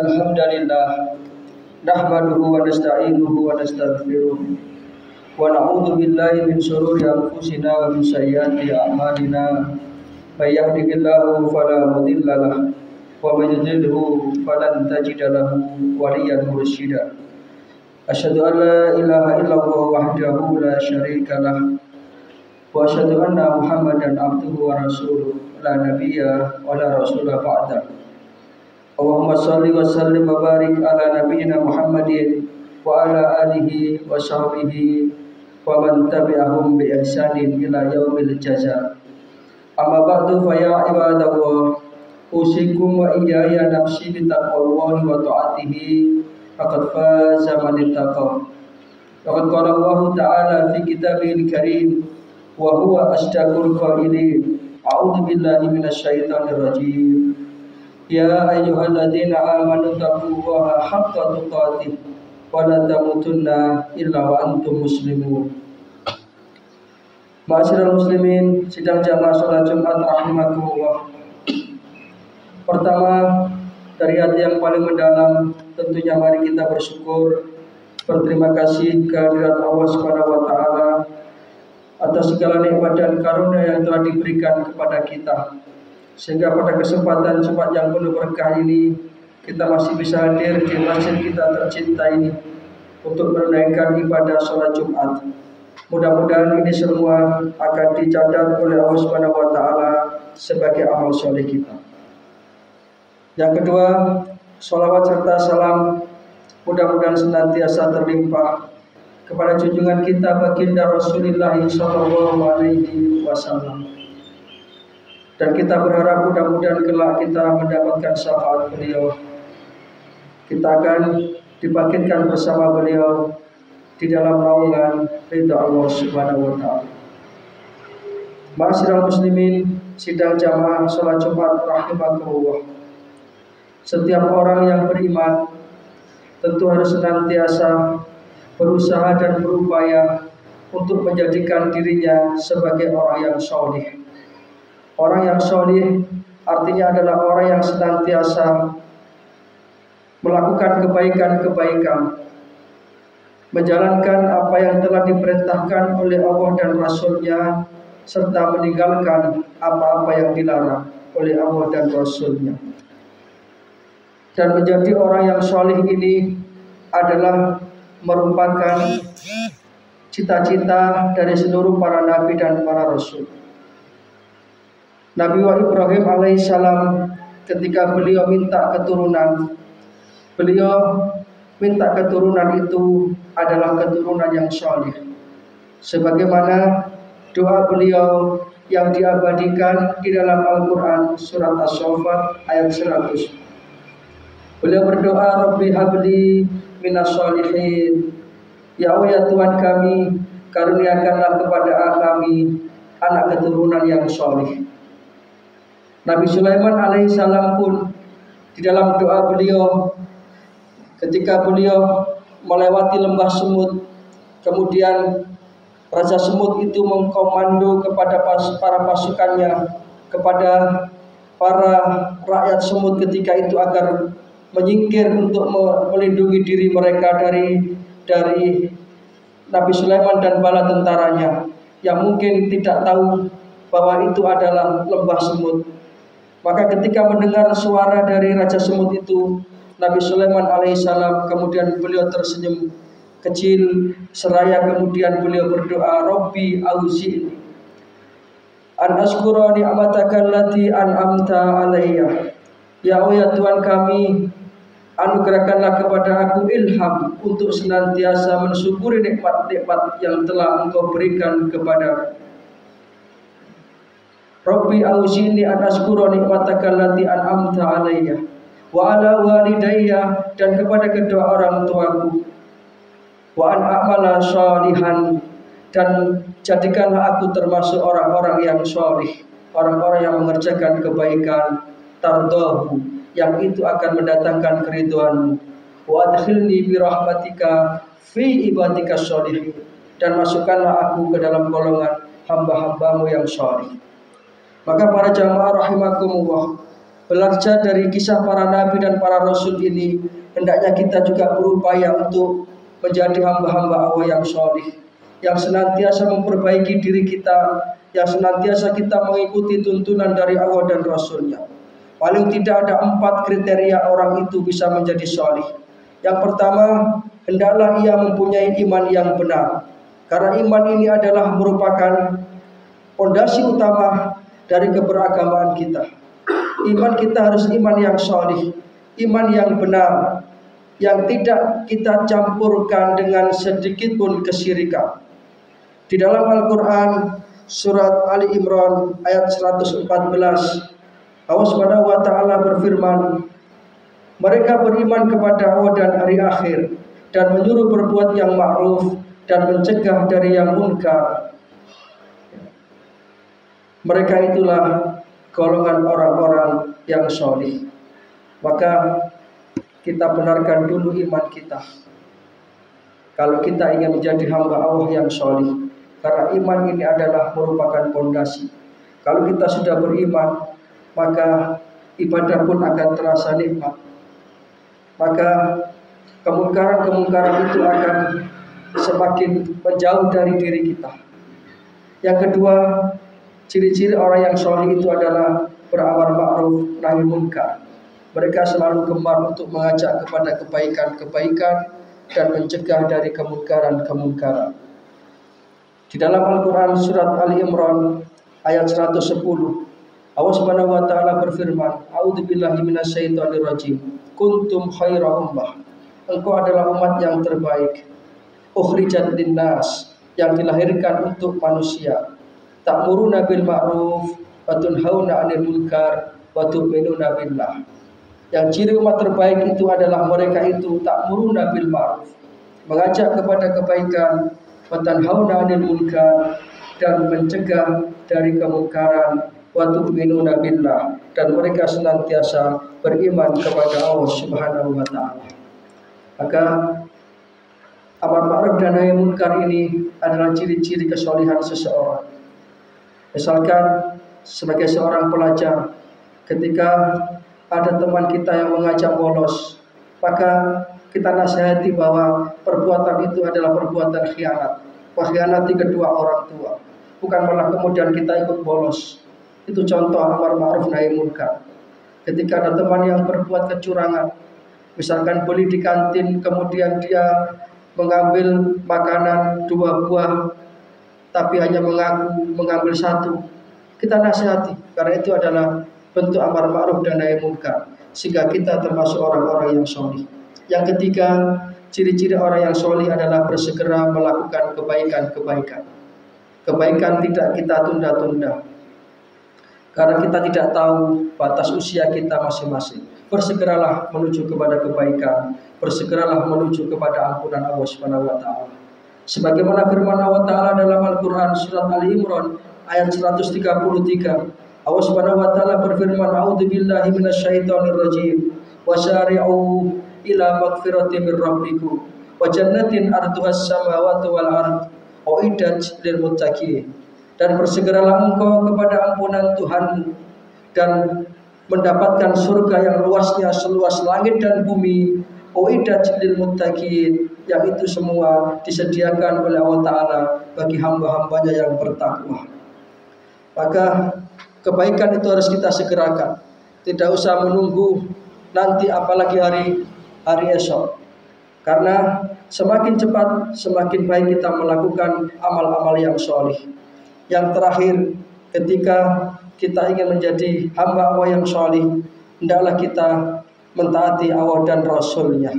Alhamdulillah nahmaduhu wa nasta'inuhu wa nastaghfiruh wa na'udzu billahi min shururi anfusina wa min sayyiati a'malina may yahdihillahu fala mudilla lahu wa may yudlilhu falan tajida lahu waliyyan mursyida. Asyhadu an la ilaha illallah wahdahu la syarika lah wa asyhadu anna Muhammadan abduhu wa rasuluh la nabiyya wa la rasula ba'da. Allahumma salli wa sallim wa barik ala nabiyyina Muhammadin wa ala alihi wa sahbihi wa man tabi'ahum bi ihsanin ila yaumil jaza. Amma ba'du fa ya ibadallah, usikum wa iyaya nafsi bi taqwallahi wa ta'atihi faqad faza man ittaqa. Faqad qala Allah ta'ala fi kitabihil karim wa huwa asdaqul qailin. A'udzu billahi minasy syaithanir rajim. Ya ayyuhalladzina amanu taqullaha haqqa tuqatih wa la tamutunna illa wa antum muslimun. Ma'asyiral muslimin, sidang jamaah salat Jumat rahimakumullah. Pertama, dari hati yang paling mendalam, tentunya mari kita bersyukur, berterima kasih kehadirat Allah Subhanahu wa taala atas segala nikmat dan karunia yang telah diberikan kepada kita. Sehingga pada kesempatan Jumat yang penuh berkah ini kita masih bisa hadir di masjid kita tercinta ini untuk menunaikan ibadah sholat Jumat. Mudah-mudahan ini semua akan dicatat oleh Allah Subhanahu wa taala sebagai amal soleh kita. Yang kedua, sholawat serta salam mudah-mudahan senantiasa terlimpah kepada junjungan kita baginda Rasulullah sallallahu alaihi wasallam. Dan kita berharap mudah-mudahan kelak kita mendapatkan syafaat beliau. Kita akan dibangkitkan bersama beliau di dalam naungan ridha Allah Subhanahu wa taala. Ma'asyiral muslimin, sidang jamaah salat Jumat rahimakumullah. Setiap orang yang beriman tentu harus senantiasa berusaha dan berupaya untuk menjadikan dirinya sebagai orang yang saleh. Orang yang solih artinya adalah orang yang senantiasa melakukan kebaikan-kebaikan, menjalankan apa yang telah diperintahkan oleh Allah dan Rasul-Nya, serta meninggalkan apa-apa yang dilarang oleh Allah dan Rasul-Nya. Dan menjadi orang yang solih ini adalah merupakan cita-cita dari seluruh para nabi dan para rasul. Nabi Ibrahim alaihissalam ketika beliau minta keturunan, beliau minta keturunan itu adalah keturunan yang saleh. Sebagaimana doa beliau yang diabadikan di dalam Al-Quran surat As-Saffat ayat 100. Beliau berdoa, Rabbi habli minas sholihin. Ya Allah ya Tuhan kami, karuniakanlah kepada kami anak keturunan yang saleh. Nabi Sulaiman alaihissalam pun di dalam doa beliau ketika beliau melewati lembah semut, kemudian Raja Semut itu mengkomando kepada para pasukannya, kepada para rakyat semut ketika itu agar menyingkir untuk melindungi diri mereka dari Nabi Sulaiman dan bala tentaranya yang mungkin tidak tahu bahwa itu adalah lembah semut. Maka ketika mendengar suara dari Raja Semut itu, Nabi Sulaiman alaihissalam kemudian beliau tersenyum kecil seraya kemudian beliau berdoa, Rabbi auzi'ni an azkura ni'mataka allati an'amta alayya. Ya Allah ya Tuhan kami, anugerahkanlah kepada aku ilham untuk senantiasa mensyukuri nikmat-nikmat yang telah Engkau berikan kepada Rabbi auzi'ni an azkura ni'mataka allati an'amta alayya wa ala walidayya, dan kepada kedua orang tuaku, wa an a'mala sholihan, dan jadikanlah aku termasuk orang-orang yang sholih, orang-orang yang mengerjakan kebaikan, tardahu, yang itu akan mendatangkan keridhaanmu, wa adkhilni bi rahmatika fi ibadika sholihin, dan masukkanlah aku ke dalam golongan hamba-hambamu yang sholih. Maka para jamaah rahimakumullah, Belajar dari kisah para nabi dan para rasul ini, hendaknya kita juga berupaya untuk menjadi hamba-hamba Allah yang solih, yang senantiasa memperbaiki diri kita, yang senantiasa kita mengikuti tuntunan dari Allah dan Rasulnya. Paling tidak ada 4 kriteria orang itu bisa menjadi solih. Yang pertama, hendaklah ia mempunyai iman yang benar, karena iman ini adalah merupakan fondasi utama dari keberagamaan kita. Iman kita harus iman yang solih, iman yang benar, yang tidak kita campurkan dengan sedikit pun kesyirikan. Di dalam Al-Quran surat Ali Imran ayat 114, Allah Subhanahu wa taala berfirman, mereka beriman kepada Allah dan hari akhir dan menyuruh berbuat yang ma'ruf dan mencegah dari yang munkar. Mereka itulah golongan orang-orang yang solih. Maka kita benarkan dulu iman kita. Kalau kita ingin menjadi hamba Allah yang solih, karena iman ini adalah merupakan fondasi. Kalau kita sudah beriman, maka ibadah pun akan terasa nikmat. Maka kemungkaran-kemungkaran itu akan semakin menjauh dari diri kita. Yang kedua, ciri-ciri orang yang solih itu adalah beramar ma'ruf nahi munkar. Mereka selalu gemar untuk mengajak kepada kebaikan-kebaikan dan mencegah dari kemungkaran-kemungkaran. Di dalam Al-Quran surat Ali Imran ayat 110, Allah Subhanahu wa taala berfirman, "A'udzubillahi minasyaitonirrajim. Kuntum khaira ummah." Engkau adalah umat yang terbaik. Ukhrijat linnas, yang dilahirkan untuk manusia. Ta'muruna bil ma'ruf wa tunhauna 'anil munkar wa tu'minuna billah. Yang ciri umat terbaik itu adalah mereka itu ta'muruna bil ma'ruf, mengajak kepada kebaikan, wa tanhauna 'anil munkar, dan mencegah dari kemungkaran, wa tu'minuna billah, dan mereka senantiasa beriman kepada Allah Subhanahu wa taala. Maka amar ma'ruf dan nahi munkar ini adalah ciri-ciri kesolihan seseorang. Misalkan sebagai seorang pelajar, ketika ada teman kita yang mengajak bolos, maka kita nasihati bahwa perbuatan itu adalah perbuatan khianat, mengkhianati kedua orang tua, bukan malah kemudian kita ikut bolos. Itu contoh amar ma'ruf nahi munkar. Ketika ada teman yang berbuat kecurangan, misalkan beli di kantin, kemudian dia mengambil makanan 2 buah, tapi hanya mengaku mengambil 1, kita nasihati, karena itu adalah bentuk amar ma'ruf dan nahi munkar, sehingga kita termasuk orang-orang yang solih. Yang ketiga, ciri-ciri orang yang solih adalah bersegera melakukan kebaikan-kebaikan. Kebaikan tidak kita tunda-tunda, karena kita tidak tahu batas usia kita masing-masing. Bersegeralah menuju kepada kebaikan, bersegeralah menuju kepada ampunan Allah Subhanahu wa taala. Sebagaimana firman Allah taala dalam Al-Qur'an surat Ali Imran ayat 133, Allah Subhanahu wa taala berfirman, "A'udzubillahi minasyaitonirrajim. Wasari'u ila magfiratin mir rabbikum wa jannatin arduhas samawati wal ard uiddat lil muttaqin." Dan bersegeralah engkau kepada ampunan Tuhanmu dan mendapatkan surga yang luasnya seluas langit dan bumi, uiddat lil muttaqin, yang itu semua disediakan oleh Allah Ta'ala bagi hamba-hambanya yang bertakwa. Maka kebaikan itu harus kita segerakan, tidak usah menunggu nanti, apalagi hari esok, karena semakin cepat semakin baik kita melakukan amal-amal yang solih. Yang terakhir, ketika kita ingin menjadi hamba Allah yang solih, hendaklah kita mentaati Allah dan Rasulnya.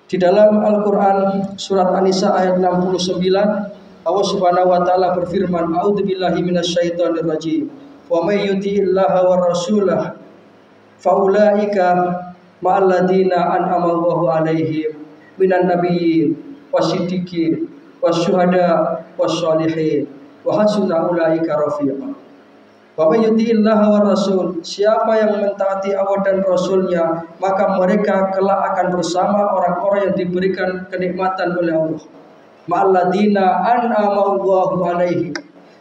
Di dalam Al-Quran surat An-Nisa ayat 69, Allah Subhanahu wa taala berfirman, "A'udzubillahi minasyaitonirrajim. Wa may yuti'illaha war rasulah fa ulaika ma'al ladzina an'ama Allahu 'alaihim minan nabiyyin wasiddiqin wasyuhada wassalihin wa hasuna ulaika rafiqa." Wa may yuti'illaha war rasul, siapa yang mentaati Allah dan Rasulnya, maka mereka kelak akan bersama orang-orang yang diberikan kenikmatan oleh Allah. Ma'alladzina an'ama Allahu 'alaihim.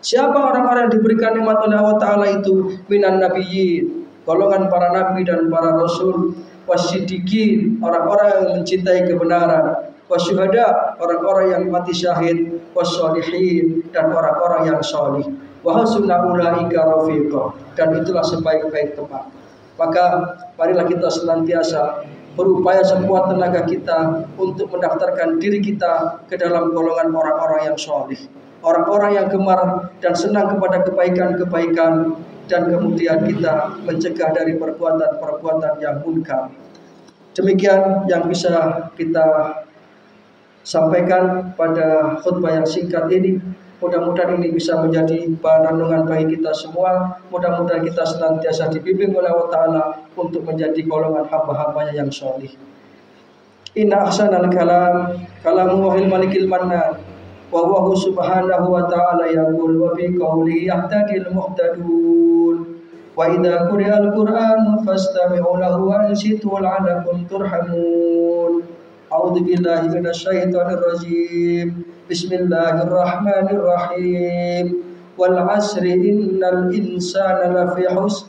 Siapa orang-orang yang diberikan nikmat oleh Allah Ta'ala itu? Minan nabiyyin, golongan para nabi dan para rasul, wasiddiqin, orang-orang yang mencintai kebenaran, wasyuhada, orang-orang yang mati syahid, wassolihin, dan orang-orang yang salih. Wa hasuna ulaika rafiqa, dan itulah sebaik-baik teman. Maka marilah kita senantiasa berupaya sekuat tenaga kita untuk mendaftarkan diri kita ke dalam golongan orang-orang yang salih, orang-orang yang gemar dan senang kepada kebaikan-kebaikan, dan kemudian kita mencegah dari perbuatan-perbuatan yang munkar. Demikian yang bisa kita sampaikan pada khutbah yang singkat ini. Mudah-mudahan ini bisa menjadi bahan renungan bagi kita semua. Mudah-mudahan kita senantiasa dibimbing oleh Allah Ta'ala untuk menjadi golongan hamba-hambanya yang sholih. Inna ahsanal kalam kalamu wahil malikil mannan wa huwa subhanahu wa ta'ala yaqul wa bi qawlihi yahtadil muhtadun wa idza quri'al qur'an fastami'u lahu wa ansitu la'allakum turhamun. A'udzu billahi minasyaitonir rajim. Bismillahirrahmanirrahim. Wal 'asri innal insana lafi khusr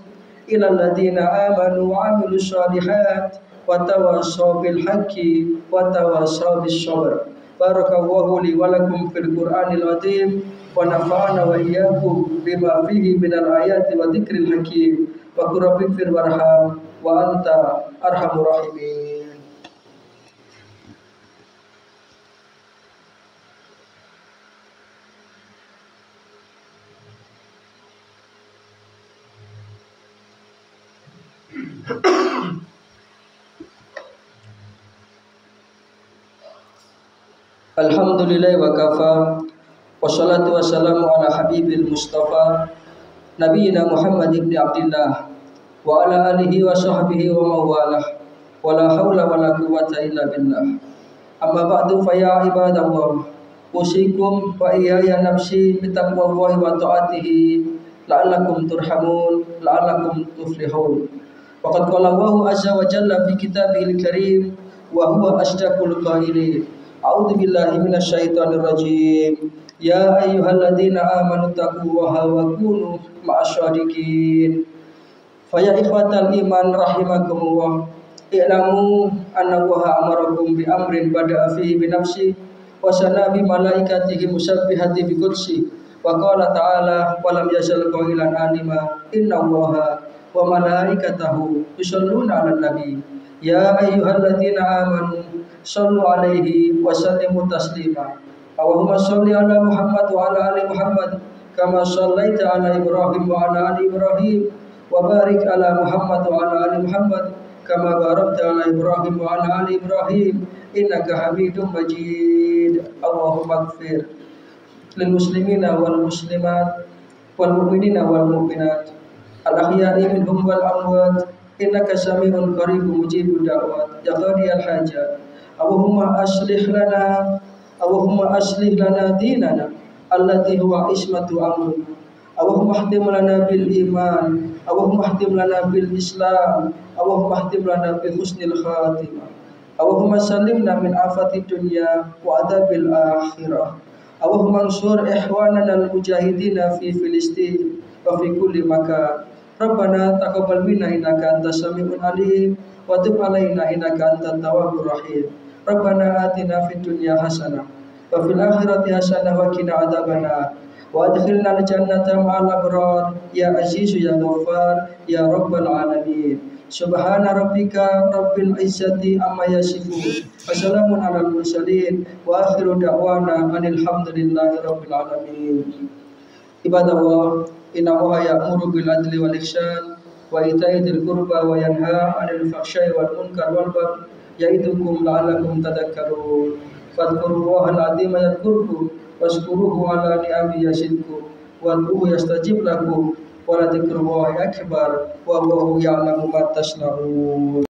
illa alladziina aamanu wa 'amilus shalihat wa tawassaw bil haqqi wa tawassaw bis sabr. Barakallahu li wa lakum fil Qur'anil 'azim wa nafa'ana wa iyyakum bima fihi minal ayati wa dzikril hakim. Wa qur rabbi fir warham wa anta arhamur rahimin. Alhamdulillah wa kafa, wassalatu wassalamu ala habibil mustafa nabiyina Muhammad ibn Abdillah wa ala alihi wa sahbihi wa mawalah wa la hawla wa la quwwata illa billah. Amma ba'du fa ya ibadallah, usikum wa iyaya nafsi bitaqwallahi wa ta'atihi la'allakum turhamun la'allakum tuflihun. Waqad qala Allahu azza wa jalla fi kitabihil karim wa huwa asdaqul qailin. A'udzu billahi minasyaitonir rajim. Ya ayyuhalladzina amanu taqullaha wa kunu ma'asyadiqin. Fa ya ikhwatal iman rahimakumullah. I'lamu anna Allaha amarakum bi amrin bada'a fihi bi nafsi wa sana bi malaikatihi musabbihati bi qudsi wa qala ta'ala wa lam yazal qailan anima inna Allaha wa malaikatahu yusholluna 'alan nabi. Ya ayyuhalladzina amanu sallu alaihi wa sallimu taslima. Allahumma salli ala Muhammad wa ala ali Muhammad kama sallaita ala Ibrahim wa ala ali Ibrahim wa barik ala Muhammad wa ala ali Muhammad kama barakta ala Ibrahim wa ala ali Ibrahim innaka Hamidum Majid. Allahumma ighfir lil muslimina wal muslimat wal mu'minina wal mu'minat al ahya'i minhum wal amwat innaka sami'un qaribun mujibud da'wat ya qadiyal hajat. Allahumma aslih lana dinana allati huwa ismatu amrina. Allahumma ihtim lana bil iman, Allahumma ihtim lana bil islam, Allahumma ihtim lana bi husnil khatimah. Allahumma sallimna min afati dunya wa adabil akhirah. Allahumma ansur ikhwanana al mujahidina fi Filistin wa fi kulli makan. Rabbana taqabbal minna innaka antas samiul alim wa tub alaina innaka antat tawwabur rahim. Rabbana atina fid dunya hasanah wa fil akhirati hasanah wa qina adzabannar wa adkhilna al-jannata ma'al abrar ya azizu ya ghaffar ya rabbal alamin. Subhana rabbika rabbil izzati amma yasifun wa salamun alal mursalin wa akhiru da'wana anil hamdulillahi rabbil alamin. Ibadallah, inna Allaha ya'muru bil adli wal ihsan wa ita'i dzil qurba wa yanha 'anil fahsya'i wal munkar wal baghi ya'idukum la'allakum tadhakkarun. Fadhkurullahal 'azima yadhkurkum washkuruhu 'ala ni'amihi yazidkum wad'uhu yastajib lakum wa la dzikrullahi akbar wallahu ya'lamu ma tasna'un.